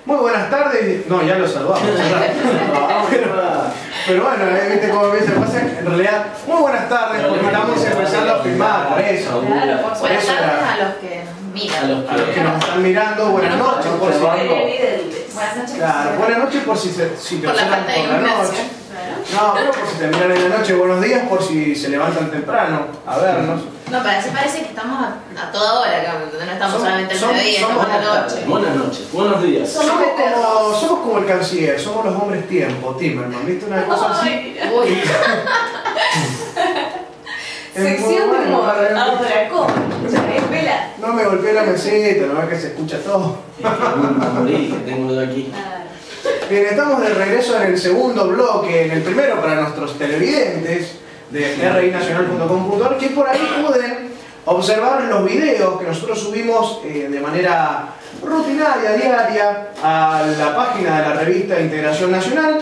Muy buenas tardes. No, ya lo saludamos. Pero bueno, viste cómo me pasa. En realidad, muy buenas tardes, porque estamos empezando a filmar, por eso. Claro, por buenas eso tardes a los que nos miran. A los que nos están mirando, buenas noches por si. Buenas noches. Claro, buenas noches por si te Por la observan falta de por la noche. No, pero por si te miran en la noche, buenos días por si se levantan temprano a vernos. No, pero así parece que estamos a toda hora acá, no estamos solamente al mediodía, estamos a la noche. Buenas noches, buenos días. Somos como el canciller, somos los hombres tiempo, Timmerman, ¿viste? Una cosa así. Uy. Sección de humor, ahora, ¿cómo? Espera. No me golpeé la meseta, no ves que se escucha todo. Que tengo yo aquí. Bien, estamos de regreso en el segundo bloque, en el primero para nuestros televidentes de rinacional.com.ar, que por ahí pueden observar los videos que nosotros subimos de manera rutinaria, diaria, a la página de la revista Integración Nacional.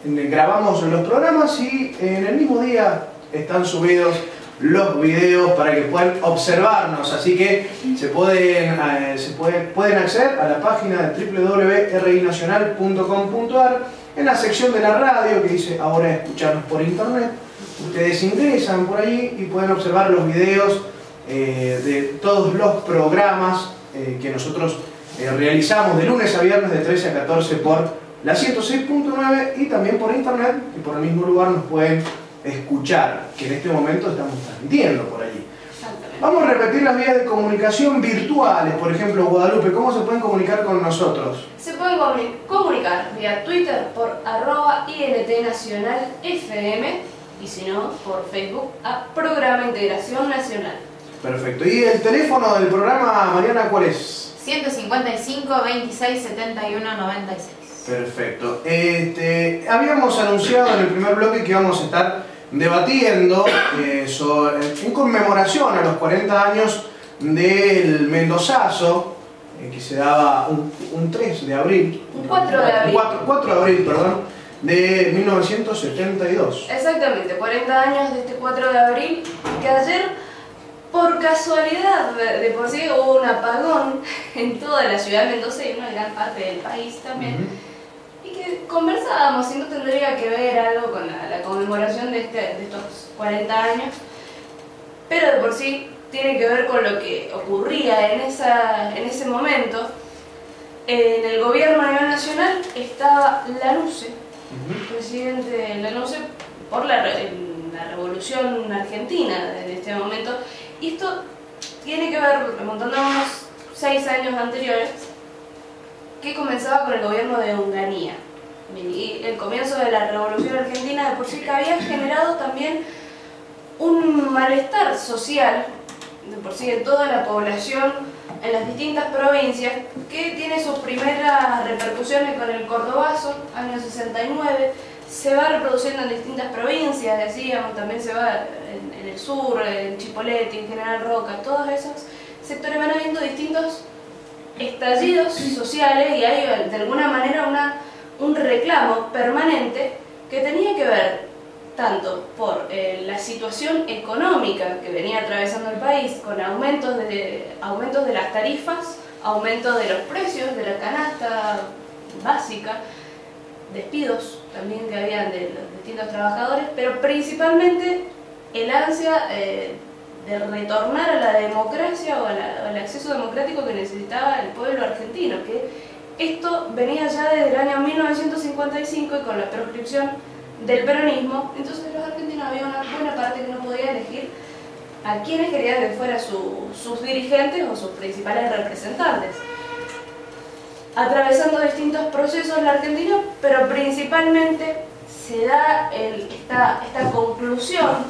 Grabamos los programas y en el mismo día están subidos los videos para que puedan observarnos, así que pueden acceder a la página de www.rinacional.com.ar en la sección de la radio que dice ahora escucharnos por internet. Ustedes ingresan por allí y pueden observar los videos de todos los programas que nosotros realizamos de lunes a viernes de 13 a 14 por la 106.9 y también por internet, y por el mismo lugar nos pueden escuchar, que en este momento estamos transmitiendo por allí. Vamos a repetir las vías de comunicación virtuales. Por ejemplo, Guadalupe, ¿cómo se pueden comunicar con nosotros? Se pueden comunicar vía Twitter por @INTNacionalFM y si no, por Facebook a Programa Integración Nacional. Perfecto. ¿Y el teléfono del programa, Mariana, cuál es? 155 26 71 96. Perfecto. Habíamos anunciado en el primer bloque que íbamos a estar debatiendo en conmemoración a los 40 años del Mendozazo, que se daba un 3 de abril. Un 4 de abril. 4 de abril, perdón, de 1972. Exactamente, 40 años de este 4 de abril, que ayer, por casualidad, de por sí hubo un apagón en toda la ciudad de Mendoza y en una gran parte del país también. Y que conversábamos si no tendría que ver algo con la conmemoración de estos 40 años, pero de por sí tiene que ver con lo que ocurría en ese momento. En el gobierno a nivel nacional estaba Lanusse, presidente Lanusse, por la revolución argentina de este momento, y esto tiene que ver, remontándonos 6 años anteriores, que comenzaba con el gobierno de Onganía. Y el comienzo de la Revolución Argentina de por sí que había generado también un malestar social, de por sí en toda la población, en las distintas provincias, que tiene sus primeras repercusiones con el Cordobazo, año 69, se va reproduciendo en distintas provincias, decíamos, también se va en el sur, en Chipoleti, en General Roca, todos esos sectores van habiendo distintos estallidos sociales y hay de alguna manera un reclamo permanente que tenía que ver tanto por la situación económica que venía atravesando el país con aumentos de las tarifas, aumentos de los precios de la canasta básica, despidos también que habían de los distintos trabajadores, pero principalmente el ansia de retornar a la democracia o al acceso democrático que necesitaba el pueblo argentino, que esto venía ya desde el año 1955 y con la proscripción del peronismo, entonces los argentinos había una buena parte que no podía elegir a quienes querían que fueran sus dirigentes o sus principales representantes. Atravesando distintos procesos en la Argentina, pero principalmente se da esta conclusión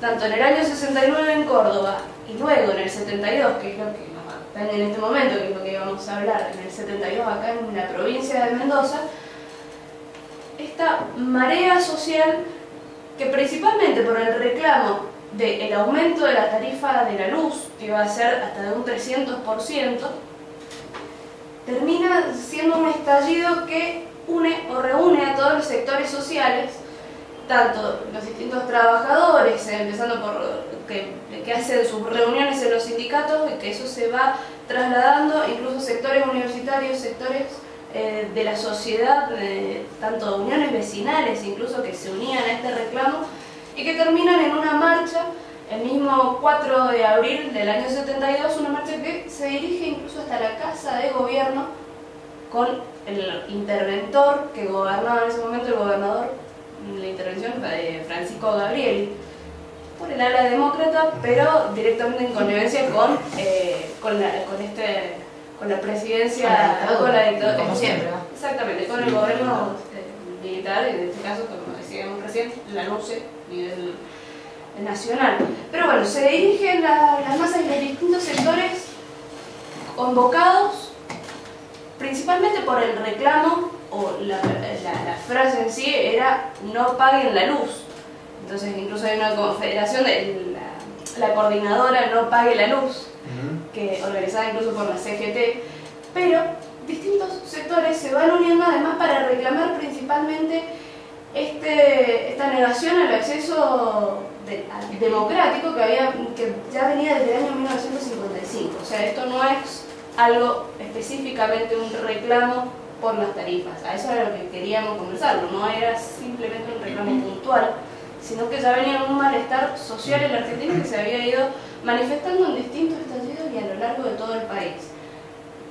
tanto en el año 69 en Córdoba y luego en el 72, que es lo que nos atañe en este momento, que es lo que íbamos a hablar, en el 72 acá en la provincia de Mendoza, esta marea social que principalmente por el reclamo del aumento de la tarifa de la luz, que iba a ser hasta de un 300%, termina siendo un estallido que une o reúne a todos los sectores sociales, tanto los distintos trabajadores, empezando por que hacen sus reuniones en los sindicatos, y que eso se va trasladando incluso sectores universitarios, sectores de la sociedad, tanto uniones vecinales incluso, que se unían a este reclamo y que terminan en una marcha el mismo 4 de abril del año 72, una marcha que se dirige incluso hasta la Casa de Gobierno con el interventor que gobernaba en ese momento, el gobernador de la intervención, Francisco Gabrieli, por el ala demócrata, pero directamente en connivencia con la presidencia, con la dictadura, como siempre, ¿no? Exactamente, con el gobierno militar, en este caso, como decíamos recién, la LUCE a nivel nacional. Pero bueno, se dirigen las masas de distintos sectores convocados principalmente por el reclamo, o la frase en sí era "no paguen la luz". Entonces incluso hay una confederación de la coordinadora "No pague la luz", que organizada incluso por la CGT, pero distintos sectores se van uniendo además para reclamar principalmente esta negación al acceso democrático que ya venía desde el año 1955. O sea, esto no es algo específicamente un reclamo por las tarifas, a eso era lo que queríamos conversarlo, no era simplemente un reclamo puntual, sino que ya venía un malestar social en la Argentina que se había ido manifestando en distintos estallidos y a lo largo de todo el país.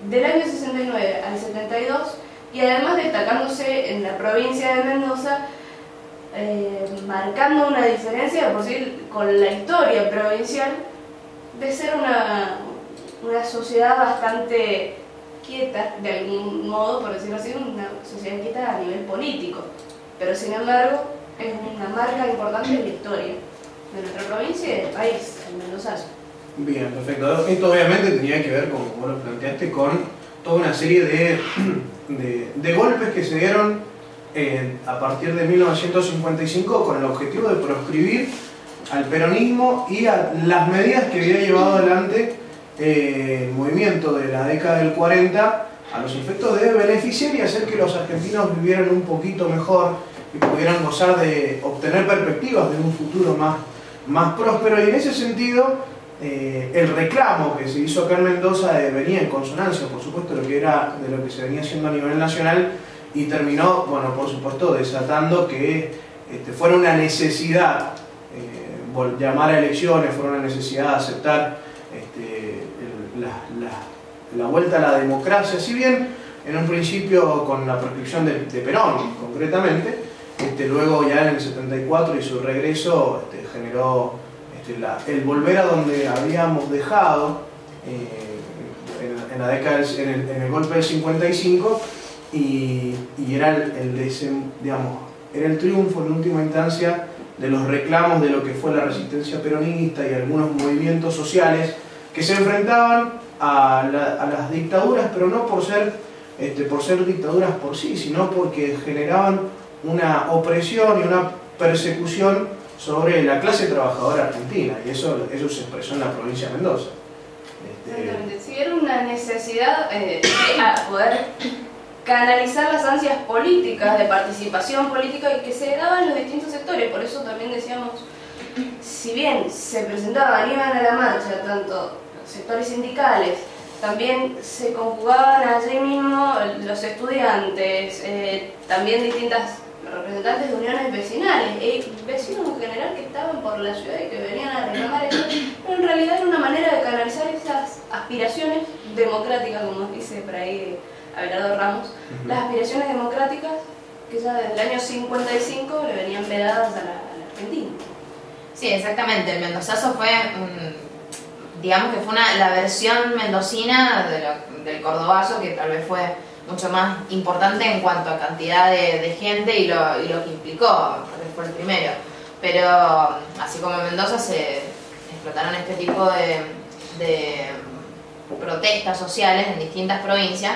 Del año 69 al 72, y además destacándose en la provincia de Mendoza, marcando una diferencia de por sí con la historia provincial de ser una sociedad bastante quieta, de algún modo, por decirlo así, una sociedad quieta a nivel político, pero sin embargo es una marca importante de la historia de nuestra provincia y del país, el mendozazo. Bien, perfecto. Esto obviamente tenía que ver, como vos lo planteaste, con toda una serie de golpes que se dieron a partir de 1955 con el objetivo de proscribir al peronismo y a las medidas que había llevado adelante el movimiento de la década del 40 a los efectos de beneficiar y hacer que los argentinos vivieran un poquito mejor y pudieran gozar de obtener perspectivas de un futuro más próspero. Y en ese sentido, el reclamo que se hizo acá en Mendoza venía en consonancia, por supuesto, de lo que se venía haciendo a nivel nacional, y terminó, bueno, por supuesto, desatando que fuera una necesidad llamar a elecciones, fuera una necesidad aceptar la vuelta a la democracia, si bien en un principio con la proscripción de Perón, concretamente, luego ya en el 74 y su regreso generó el volver a donde habíamos dejado en la década, en el golpe del 55, y era era el triunfo en última instancia de los reclamos de lo que fue la resistencia peronista y algunos movimientos sociales que se enfrentaban a las dictaduras, pero no por ser dictaduras por sí, sino porque generaban una opresión y una persecución sobre la clase trabajadora argentina, y eso se expresó en la provincia de Mendoza. Exactamente, sí, era una necesidad de poder canalizar las ansias políticas, de participación política y que se daban en los distintos sectores. Por eso también decíamos, si bien se presentaban, iban a la marcha, tanto sectores sindicales, también se conjugaban allí mismo los estudiantes, también distintas representantes de uniones vecinales, vecinos en general que estaban por la ciudad y que venían a reclamar esto, pero en realidad era una manera de canalizar esas aspiraciones democráticas, como dice por ahí Abelardo Ramos, las aspiraciones democráticas que ya desde el año 55 le venían vedadas a la Argentina. Sí, exactamente, el mendozazo fue digamos que fue la versión mendocina del cordobazo, que tal vez fue mucho más importante en cuanto a cantidad de gente y lo que implicó, porque fue el primero. Pero así como en Mendoza se explotaron este tipo de protestas sociales en distintas provincias,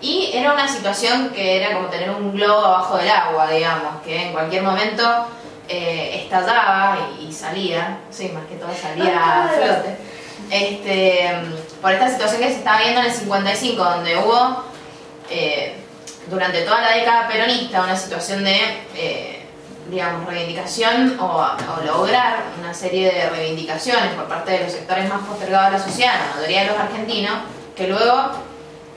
y era una situación que era como tener un globo abajo del agua, digamos, que en cualquier momento estallaba y salía, sí, más que todo salía a flote. Por esta situación que se estaba viendo en el 55, donde hubo durante toda la década peronista una situación de digamos, reivindicación o lograr una serie de reivindicaciones por parte de los sectores más postergados de la sociedad, la mayoría de los argentinos, que luego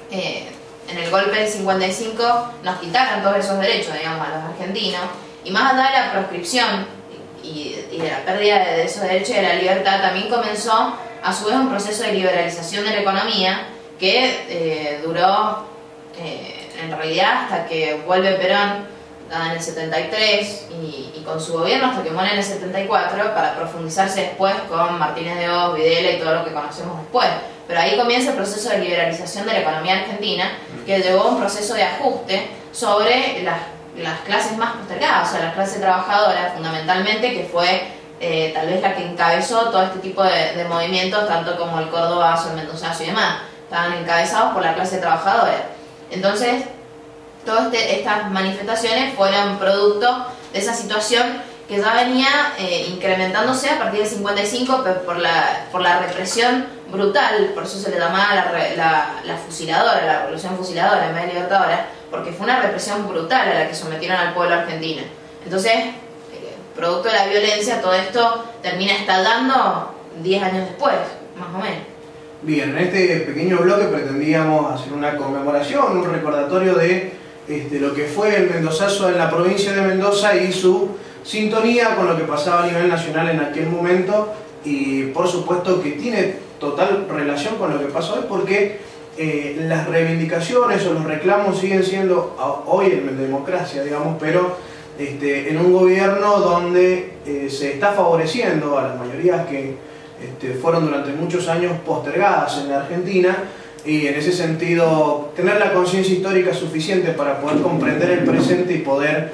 en en el golpe del 55 nos quitaron todos esos derechos, digamos, a los argentinos, y más allá de la proscripción y de la pérdida de esos derechos y de la libertad, también comenzó a su vez un proceso de liberalización de la economía que duró en realidad hasta que vuelve Perón en el 73 y con su gobierno hasta que muere en el 74, para profundizarse después con Martínez de Hoz, Videla y todo lo que conocemos después. Pero ahí comienza el proceso de liberalización de la economía argentina, que llevó a un proceso de ajuste sobre las clases más postergadas, o sea, la clase trabajadora fundamentalmente, que fue tal vez la que encabezó todo este tipo de movimientos, tanto como el cordobazo, el mendozazo y demás, estaban encabezados por la clase trabajadora. Entonces, todas estas manifestaciones fueron producto de esa situación que ya venía incrementándose a partir del 55 por la represión brutal, por eso se le llamaba la fusiladora, la revolución fusiladora en vez de libertadora, porque fue una represión brutal a la que sometieron al pueblo argentino. Entonces, producto de la violencia, todo esto termina estallando 10 años después, más o menos. Bien, en este pequeño bloque pretendíamos hacer una conmemoración, un recordatorio de lo que fue el mendozazo en la provincia de Mendoza y su sintonía con lo que pasaba a nivel nacional en aquel momento, y por supuesto que tiene total relación con lo que pasa hoy, porque las reivindicaciones o los reclamos siguen siendo hoy en democracia, digamos, pero en un gobierno donde se está favoreciendo a las mayorías que fueron durante muchos años postergadas en la Argentina, y en ese sentido tener la conciencia histórica suficiente para poder comprender el presente y poder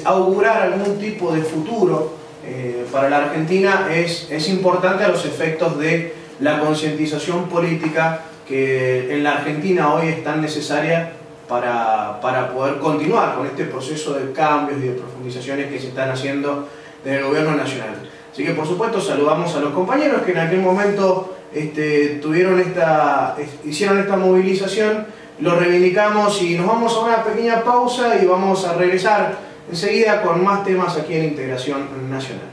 augurar algún tipo de futuro para la Argentina es importante a los efectos de la concientización política que en la Argentina hoy es tan necesaria para poder continuar con este proceso de cambios y de profundizaciones que se están haciendo desde el gobierno nacional. Así que por supuesto saludamos a los compañeros que en aquel momento hicieron esta movilización, lo reivindicamos y nos vamos a una pequeña pausa y vamos a regresar enseguida con más temas aquí en Integración Nacional.